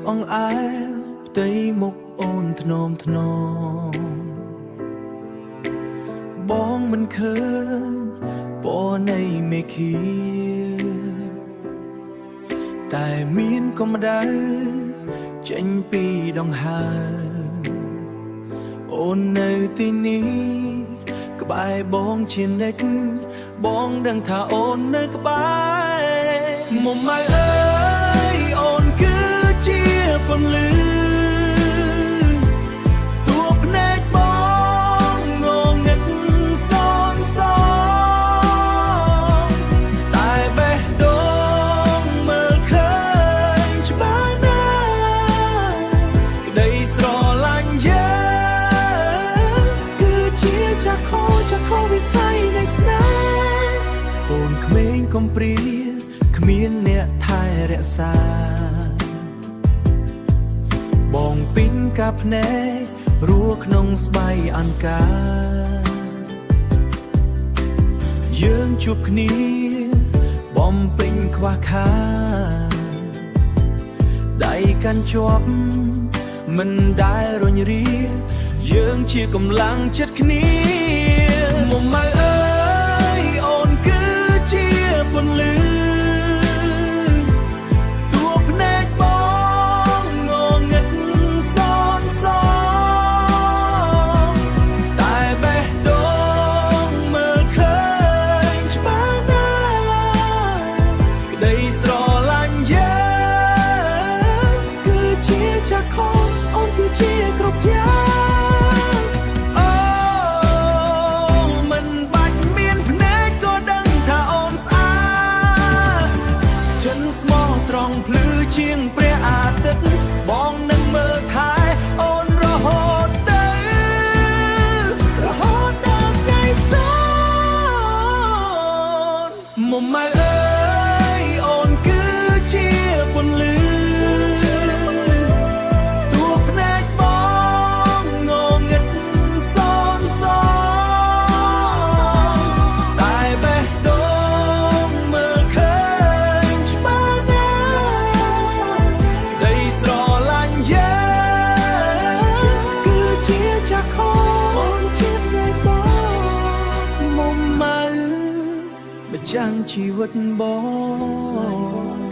អងអែលផ្ទៃមុខអូនធ្នមធ្នមបងមិនឃើញពណ៌នៃមេឃាតែមានកម្ដៅចេញពីដង្ហើមអូននៅទីនេះក្បែរបងជានិច្ចបងដឹងថាអូននៅក្បែរមុំម៉ៅអើយអូនគឺជាពន្លឺតួភ្នែកបងងងឹតសនសតែបេះដូងមើលឃើញច្បាស់ណាស់ក្តីស្រឡាញ់យើងគឺជាចាខោវិស័យនៃស្នេហ៍អូនក្មេងកំព្រាគ្មានអ្នកថែរក្សាបងពីងកាភ្នែករស់ក្នុងស្បៃអង្ការយើងជួបគ្នាបំពេញខ្វះខាតដៃកាន់ជាប់មិនដែលរញរាយើងជាកម្លាំងចិត្តគ្នាមុំម៉ៅអើយអូនគឺជាពន្លឺតួភ្នែកបងងងឹតសនសតែបេះដូងមើលឃើញច្បាស់ណាស់ក្តីស្រឡាញ់យើងគឺជាចាខោអូនគឺជាគ្រប់យ៉ាងត្រង់ភ្លឺជាងព្រះអាទិត្យបងនឹងមើលថែអូនរហូតដល់ថ្ងៃសូនមុំម៉ៅអើយអូនគឺជាពន្លឺតួភ្នែកបងងងឹតសនសតែបេះដូងមើលឃើញច្បាស់ណាស់ស្រឡាញ់យើងគឺជាចាខោជាភ្នែកបងមុំម៉ៅម្ចាំងជីវិតបង